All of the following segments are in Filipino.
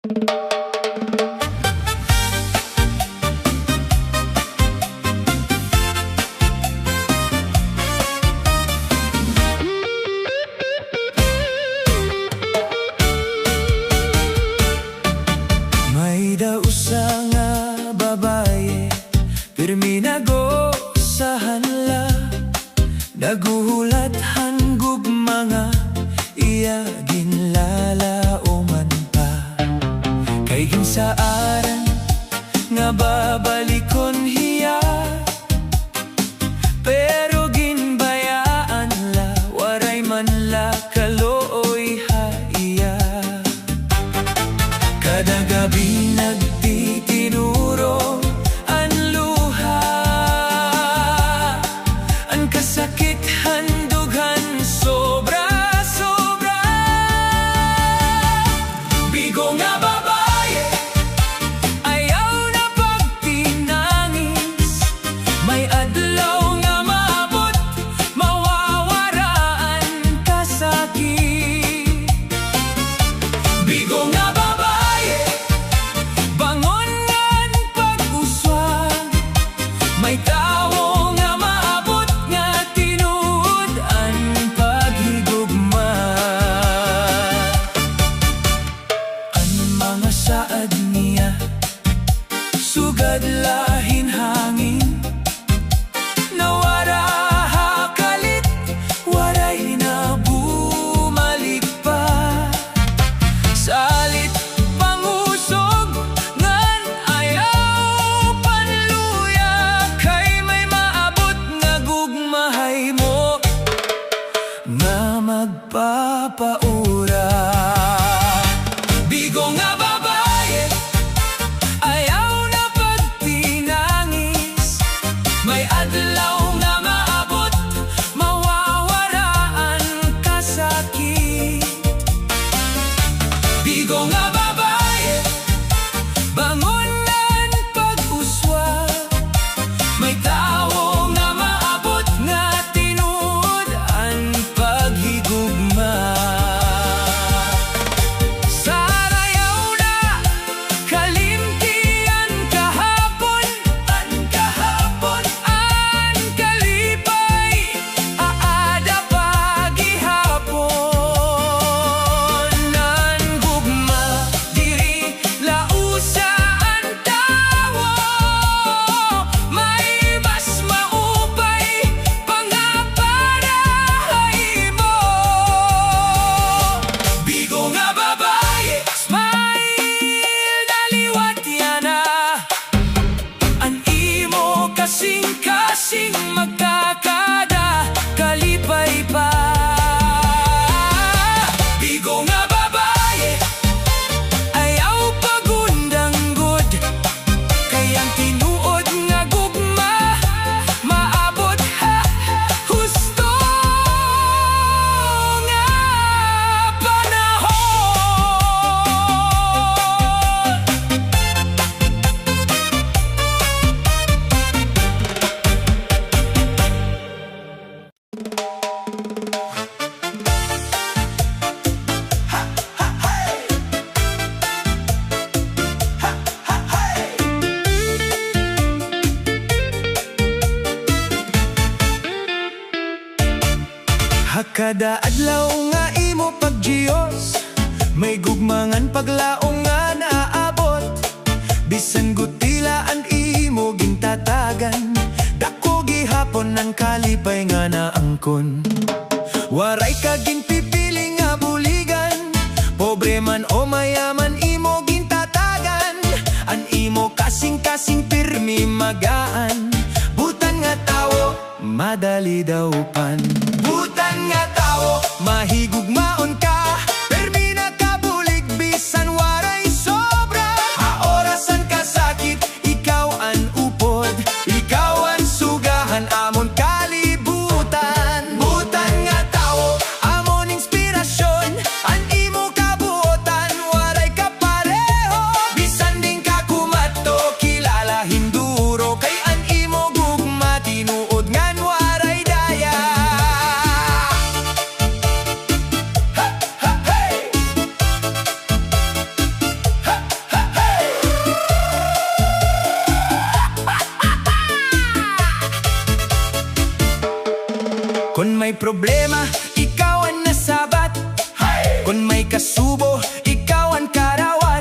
May dausa nga babaye, pirmi nagosahan la, naguhulat hangub mga iya ginlalauman pa. Kay ginsaaran nga babalikon hiya, pero ginbayaan la, waray man la kalooy haiya. Kada gabi nagtitinuro ang luha, ang kasakit handughan sobra-sobra. Bigo nga babae, ayaw na pagtinangis, may adlaw nga maabot, mawawaraan kasakit. Bigo nga babae, bangon ngan pag-uswag, may tawo nga maabot nga tinuod ang paghigugma. Ang mga saad niya sugad lahin hangin, nawara hakalit, waray na bumalik pa. Salit pangusog ngan ayaw panluya, kay may maabot nga gugmahay mo nga magpapaura. Bigo nga babae, ayaw na pagtinangis, may adlaw nga maabot, mawawaraan kasakit. Bigo nga babae, bangon ngan pag-uswag, may tawo nga maabot nga tinuod ang paghigugma. Sarayaw na kalimtian kahapon, ang kalipay, aada paghihapon. Nan gugma diri lausa ang tawo, may mas maupay pangaparahay mo. Bigo nga babae, smile daliwat yana, ang imo kasing-kasing magkakada kalipay pa. Bigo nga babae, ayaw pagundanggod, kay ang tinuod nga gugma maabot husto nga panahon. Hakada adlaw nga imo pagjiyos, may gugmangan paglaong nga naabot. Bisan gutila ang imo gintatagan, dako gihapon ang kalipay nga naangkon. Waray ka ginpipili nga buligan, pobre man o mayaman imo gintatagan. Ang imo kasing-kasing pirmi magaan, butan nga tawo madali daw pan. Butan nga tawo mahigugmaon ka, pirmi na kabulig bisan waray sobra. Haorasan kasakit, ikaw ang upod, ikaw ang sugahan amon kalibutan. Butan nga tawo amon inspirasyon, ang imo kabuotan waray kapareho. Bisan din ka kumato kilala hinduro, kay ang imo gugma tinuod ngan waray daya. problema, ikaw ang nasabat. Kung may kasubo, ikaw ang karawat.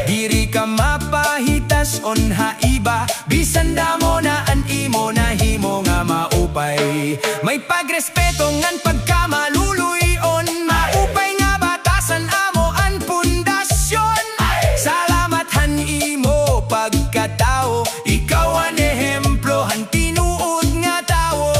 Diri ka mapahitas on haiba, bisan damo na an imo na himo nga maupay. May pagrespeto ngan pagkamaluluyon, maupay nga batasan amo an pundasyon. Salamat han imo pagkatao, ikaw ang ehemplo han tinuod nga tao.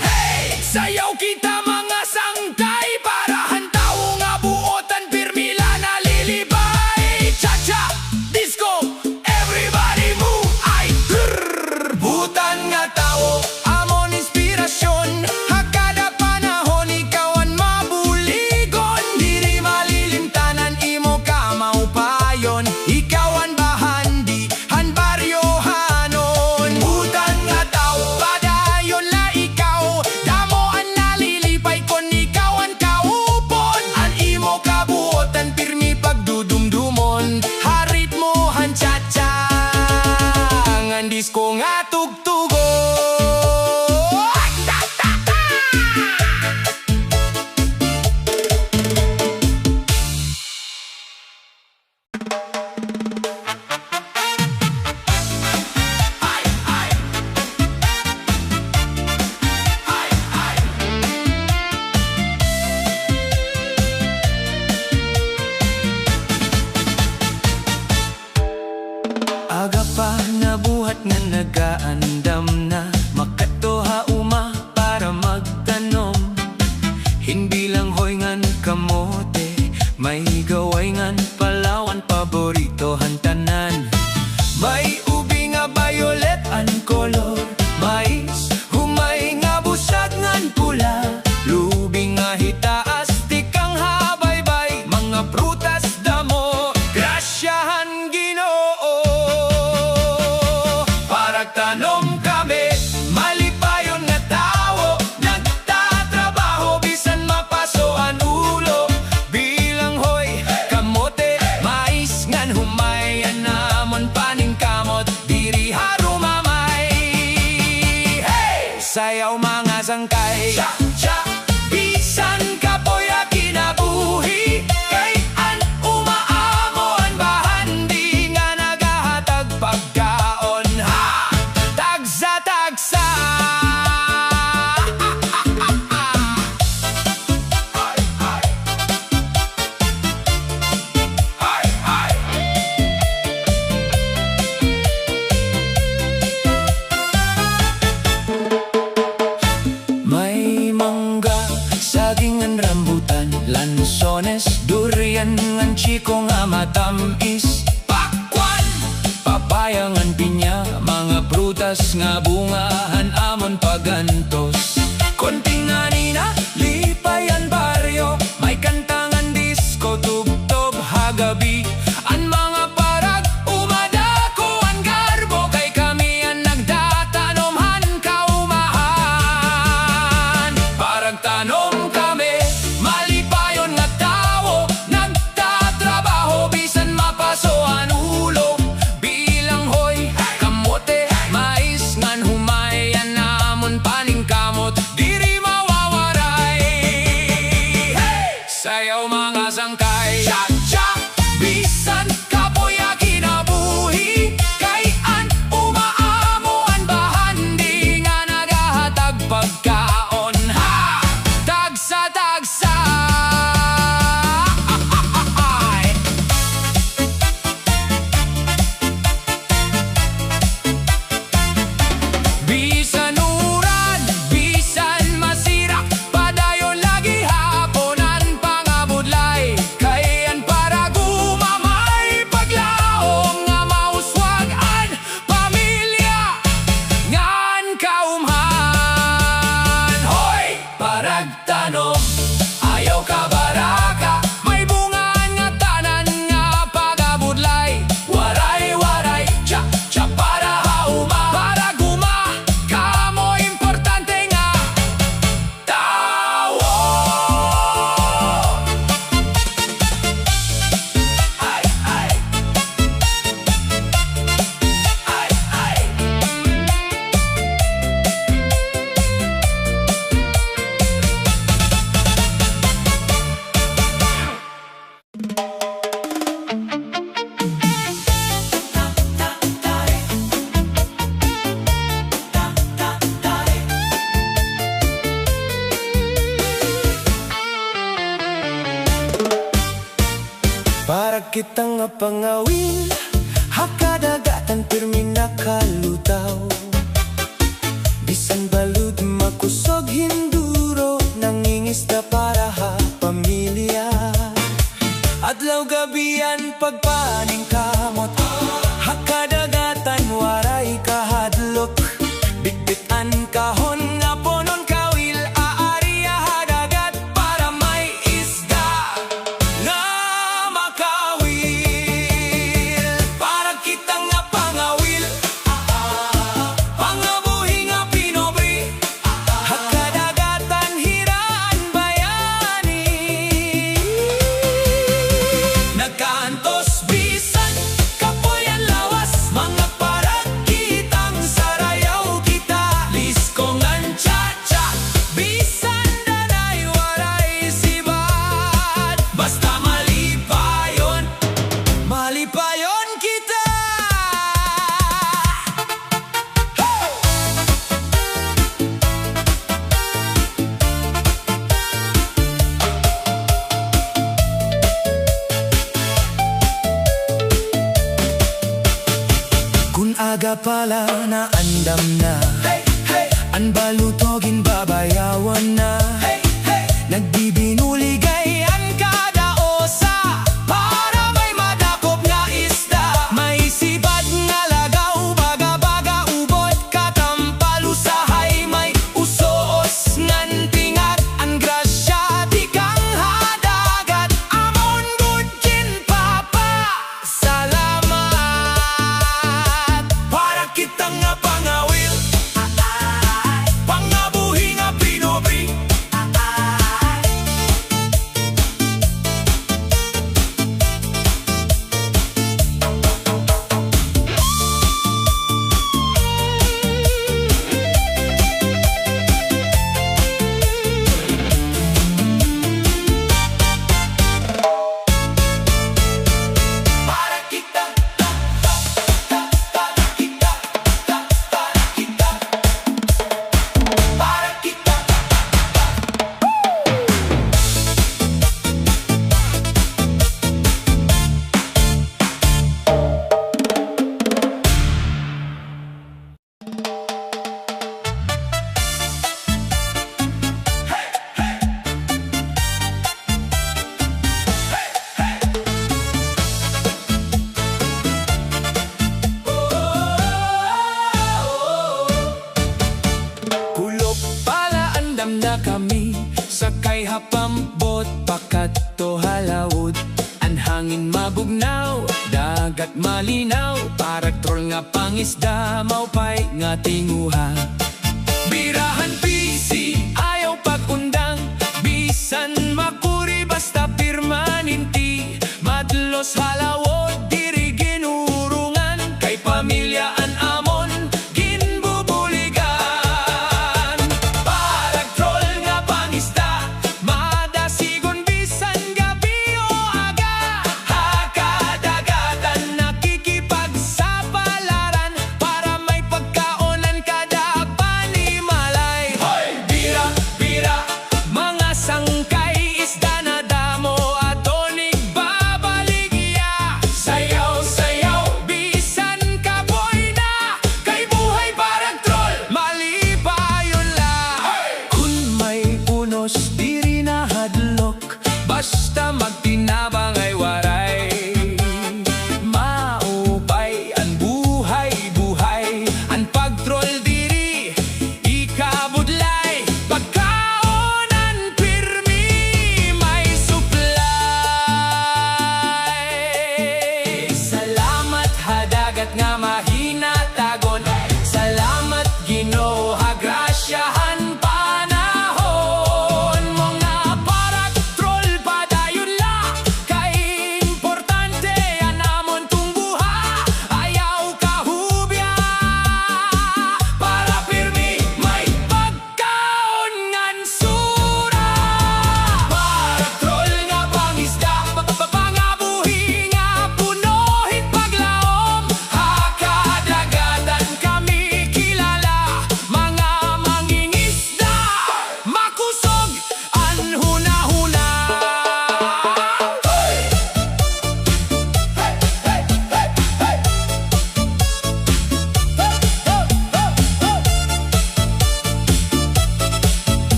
Hey! Sayaw kita mga sangkay, para han tao nga buotan pirmila nalilibay. Cha-cha, disco, everybody move, ay grrr. Butan nga tao, amon inspirasyon, hakada panahon ikaw ang mabuligon. Diri malilimtanan imo ka maupayon, ikaw ang bahandi, han baryohanon. Butan nga tao, padayon la ikaw, damo ang nalilipay kon ikaw ang kaupon. Ang imo kabuotan pirmi pagdudumdumon, harit mo han cha-cha, ang disco nga tugtugon. Aga pa nga buhat nga nagaandam na, makatoha uma para magtanom. Hinbilang hoy ngan kamote, may gaway ngan palawan, paborito han tanan. May ubi nga violet an kolor, mais humay nga busag ngan pula, lubi nga hitaas tikang habaybay, mga prutas damo grasyahan Ginoo. Tanom kami, malipayon nga tao, nagtatrabaho bisan mapaso ang ulo. Bilang hoy, kamote, mais ngan humayan namon paning kamot, diri harumamay. Hey! Sayaw mga sangkay, cha-cha, bisan kapoy a kinabuhi, kay an umaamo an bahandi nga nagahatag pagkaon. Tagsa-tagsa. May mangga, saging ang rambutan, lansones, durian ngan chiko nga matamis, pakwan, papaya ngan pinya, mga prutas nga bungahan amon pagantos. Konting anina, lipayan baryo, may kantangan disco, tubtob hagabi. Ang mga parag, umadako ang garbo, kay kami ang nagtatanomhan kaumahan. Parag tanom kami, malipayon nga tao, nagtatrabaho bisan mapaso ang ulo. Bilang hoy, kamote, mais ngan Para kita nga pangawil, hakadagatan pirmi nakalutaw. Bisan balud makusog hinduro, nangingisda para ha pamilya. Adlaw gabian pagpaning kamot, hakadagatan waray kahadlok. Bitbitan kahon nga ponon kawil, aari hadagat para may isda na makawil. Para kita nga pangawil, pangabuhi nga pinobri, hakadagatan hiraan bayani. Nagkaantos bisan kapoyan lawas, mga parang kitang sarayaw kita. Liskongan cha-cha, bisan danay waray sibat. Basta malipayon, malipayon kita. Kung aga pala na andam na, ang balutogin babayawan na. Nagbibinuligayan kada osa, para may madakop nga isda. May sibat nga lagaw, baga-baga ubod, katampal usahay. May usoos ngan tingag, ang grasya tikang hadagat. Amon gudkin papa, salamat. Para kita nga pangawil, pangabuhi nga pinobri, para kita, para kita, para kita, para kita. Kulop pala andam na kami, sakay hapambot pakat to halawod. Ang hangin mabugnaw, dagat malinaw, para troll nga pangisda, maupay nga tinguha. Birahan pisi, ayaw pagundang, bisan makuri basta permanenti. Madlos halawod, diri ginurungan, kay pamilyaan amon ginbubuligan. Parag troll nga pangisda, madasigon bisan gabi o aga. Hakadagatan nakikipagsapalaran, para may pagkaonan kada panimalay. Bira, bira, mga sangkay isda na damo, atonig babaligya.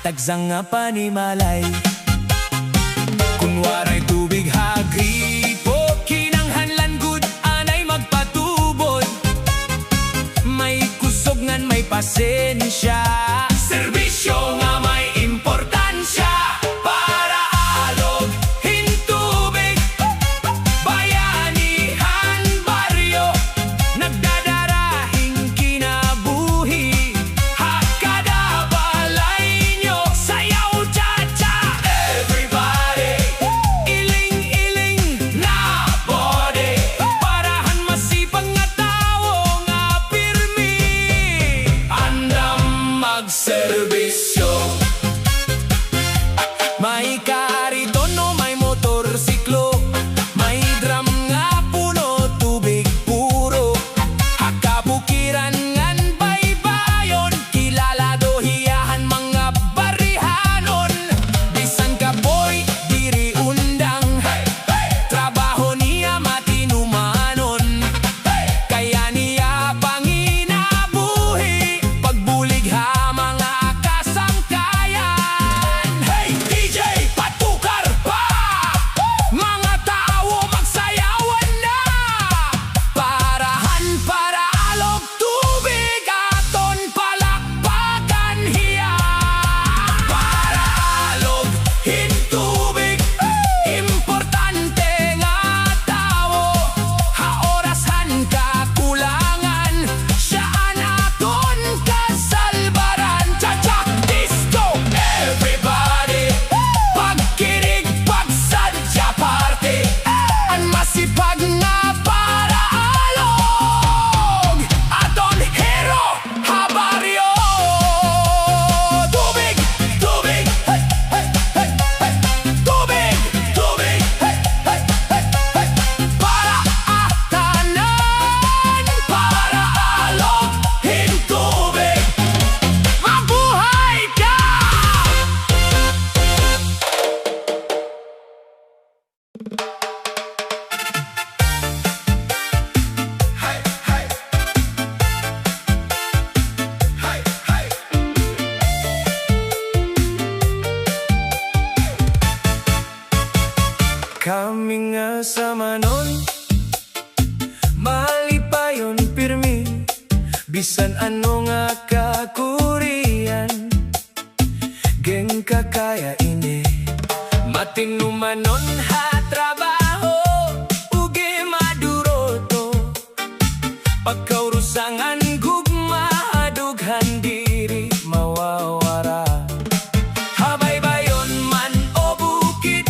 tagsang nga panimalay. Kung waray tubig hagripo, kinanghanlan gud anay magpatubod. May kusog ngan may pasensya, serbisyo nga may importansya. Para alog hintubig, bayanihan baryo, nagdadarahing kinabuhi. Hakada balay nyo, sayaw cha-cha. Everybody, iling-iling na body, parahan masipag nga tao nga pirmi. Andam magserbisyo. May kariton o may motorsiklo, may drum nga puno tubig puro. Hakabukiran ngan baybayon, kilala dohiyahan mga barihanon. Bisan ka boy, diri undang, trabaho niya matinumanon. Kaya niya panginabuhi, pagbulig ha mga kasangkayan. Hey DJ, patukar pa! Mga tao magsayawan na! Parahan para alog tubig, aton palakpakan hiya. Para alog hintubig, importante nga tao. Haorasan kakulangan, siyaan aton kasalbaran. Cha-cha, disco, everybody, pagkirig, pagsadya, party. Ang masipag nga para alog, aton hero, habaryo. Tubig, tubig, hey, hey, hey, hey. Tubig, tubig, hey, hey, hey, hey. Para atanan, para alog hintubig. Mabuhay ka! Hey, hey. Hey, hey. Kami nga sama nun, malipayon pirmi. Bisan ano nga kakurian, geng kakaya ini. Matinumanon ha trabaho, ugi maduroto. Pagkaurusangan gugma, adughan diri mawawara. Habaybayon man o bukid,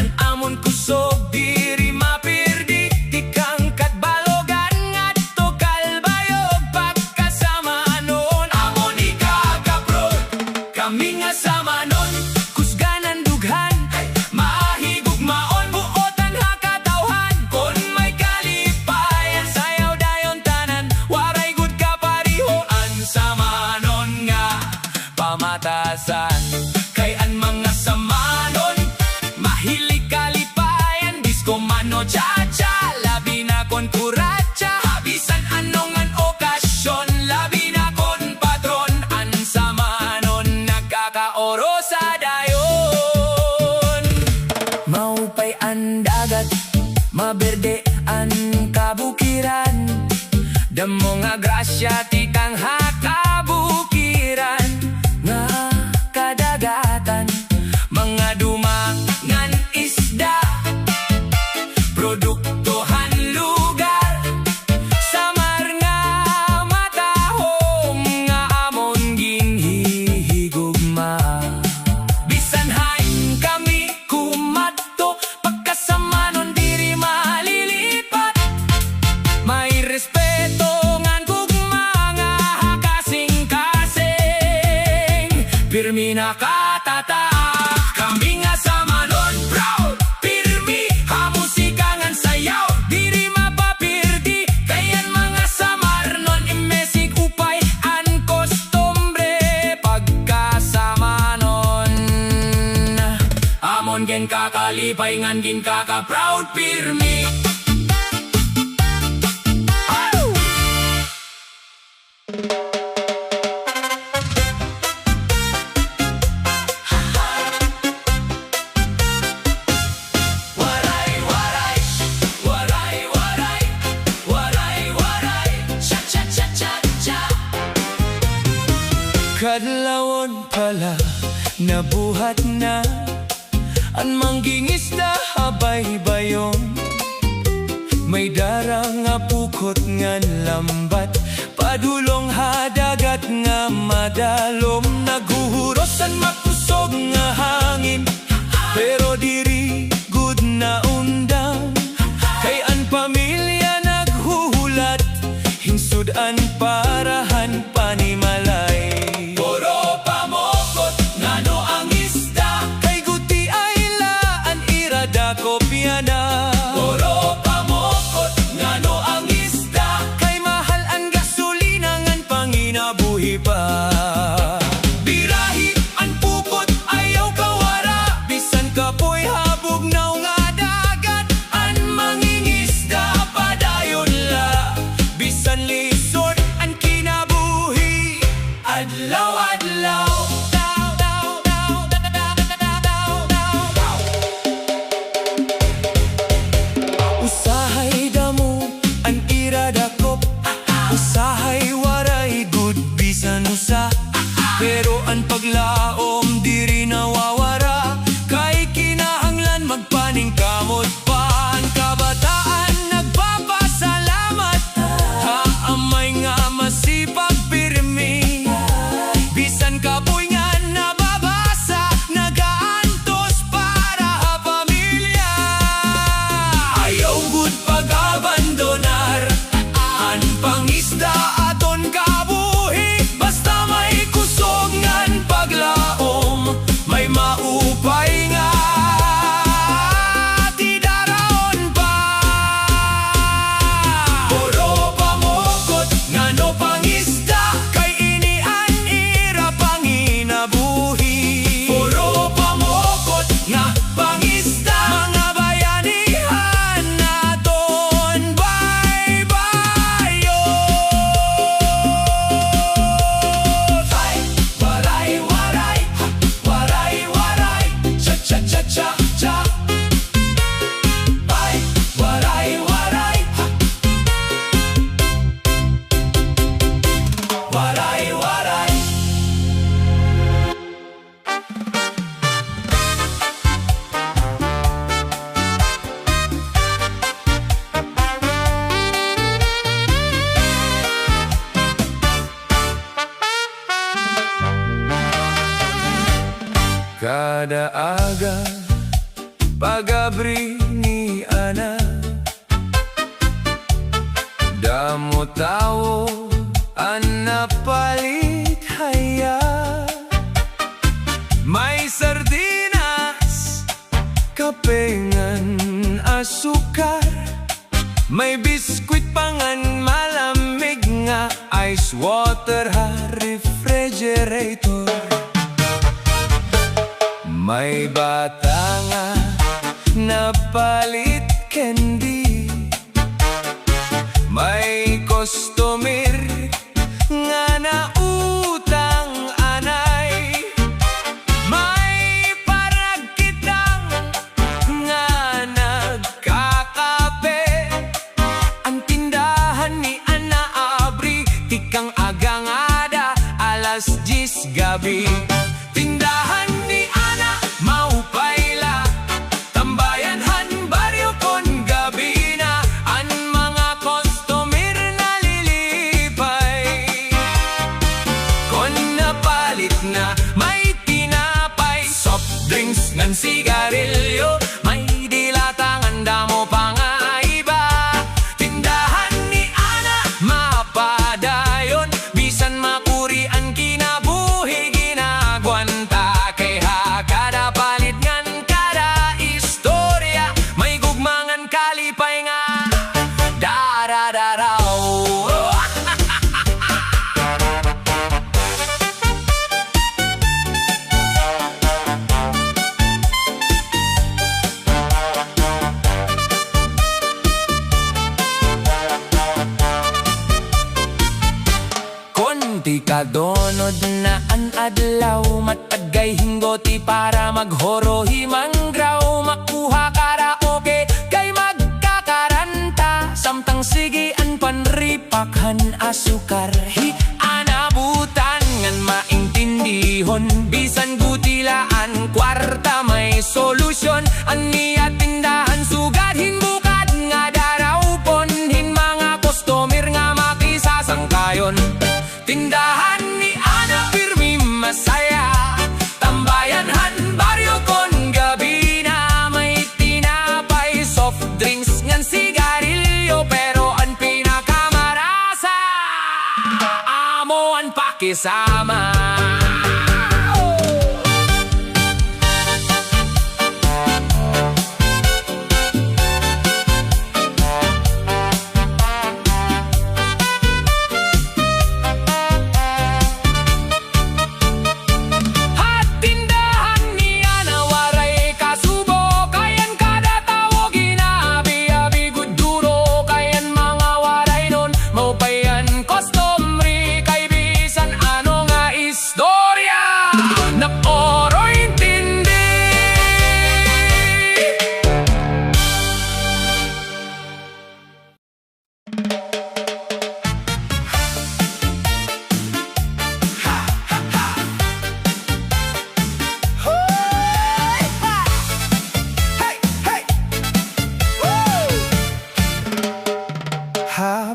an amon kusog diri mapirdi. Tikang katbalogan ngadto kalbayog, pagkasama nun amon ikakaprod. Kami nga sama nun, kusganan dughan, mahigugmaon buotan hakatawhan. Kon may kalipayan, sayaw dayon tanan, waray gud ka parihoan. Sama nun nga pamatasan, kay an mga samanon mahilig kalipayan. Disco mano cha-cha, labi na kon kuratsa. Bisan anongan okasyon, labi na kon patron. An samanon nagkakaoro sa dayon. Maupay ang dagat, maberde ang kabukiran. Damo nga grasya tikang hakabukiran. Nga kadagatan, mga dumangan isda, produktohan lugar. Samar nga matahom, nga amon ginhihigugma. Bisan hain kami kumadto, pagkasamanon diri malilipat. May respeto ngan gugma, nga hakasing-kasing, pirmi nakatatak. Kami nga sama nun, proud, pirmi, hamusika ngan sayaw, diri mapapirdi. Kayan mga samar nun, imesig upay an kostumbre. Pagkasama nun, amon gen kakalipay ngan gin kaka-proud pirmi. nabuhat na an manggingista habay bayon. May darang nga pukot nga lambat, padulong hadagat nga madalom. Naghuhurosan makusog nga hangin, pero diri good na undang. Kay an pamilya naghuhulat, hinsud an parahan panimalay. Puro pamokot ngano ang isda, kay guti ay laan irada kopya na. Puro pamokot ngano ang isda, kay mahal ang gasolina ngan panginabuhi pa. Birahi ang pupot ayaw kawara, bisan kapoy habog naw nga dagat. An mangingisda padayon la, bisan lisod ang kinabuhi adlaw-adlaw. Usahay damo ang iradakop, usahay waray good bisan usa. Pero ang paglaom diri nawawara, kay kinahanglan magpaningkamot pa. Ang kabataan nagpapasalamat, haamay nga masipag pirmi. Bisan kapoy nga nababasa, nagaantos para pamilya. Ayaw gud pag-abandonar an pangisda aton kabuhi. Basta may kusog ngan paglaom, may maupay nga tidaraon pa. Puro pamokot ngano pangisda, kay inian ira panginabuhi. Puro pamokot nga pangisda, mga bayanihan naton baybayon. Ay, waray, waray, ha, waray, waray, cha cha cha cha cha. Ay, waray, waray, ha, waray, waray. Kada aga pagabri ni ana, damo tawo an napalit haya. May sardinas, kapengan, asukar, may biskwit pangan malamig nga ice water ha refrigerator. May bata nga napalit candy, may customer nga nautang anay. May paragkitang nga nagkakape, ang tindahan ni Ana Abri tikang agangada alas 10 gabi. Tindahan ni Ana maupayla, tambayanhan baryo kon gabi na. Ang mga customer nalilipay, kon napalit na may tinapay, soft drinks ngan sigarilyo, may dilatangan damo pa nga iba. Tindahan ni Ana mapadayon, bisan makuri ang kinabuhi ginagwanta. Kay kada palit ngan kada istorya, may gugmangan kalipay nga daradaraw. Konti kadonod na an adlaw, matagay hinggoti para maghoro himanggraw. Makuha karaoke kay magkakaranta, samtang sige an panripakhan asukar. Hi anabutan ngan maintindihon, bisan gutila tindahan, kwarta may solusyon. Aniya tindahan, sugad hinbukad nga daraw ponhin mga customer nga makisasangkayon. Tindahan ni Ana pirmi masaya, tambayanhan baryo kon gabi na may tinapay, soft drinks ngan sigarilyo, pero ang pinakamarasa amo ang pakisama.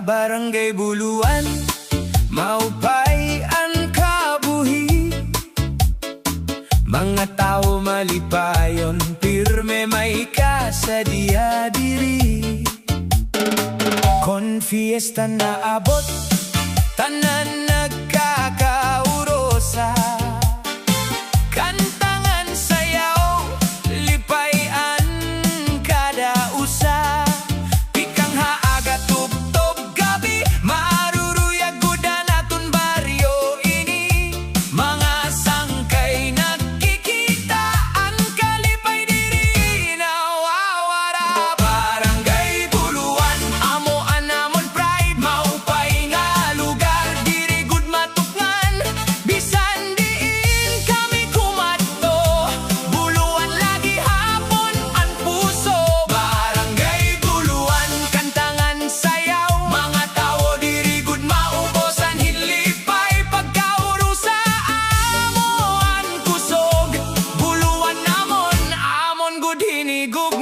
Barangay Buluan, maupay ang kabuhi. Mga tao malipayon, pirme may kasadya diri. Kon fiesta na abot, tanan nagkakaurosa. Kantangan sayaw, lipayan kada usa. Pikang haaga tubtob gabi, maruruyag gudan atun baryo ini. Mga sangkay nagkikita, ang kalipay diri nawawara. Barangay Buluan, amo anamon pride, maupay nga lugar, diri gud matukngan. Bisan diin kami kumadto, Buluan lagi hapon ang puso. Barangay Buluan, kantangan sayaw, mga tao diri gud maubosan hinlipay pagkaurusa. Amo ang kusog, Buluan namon, amon gud hinigugma.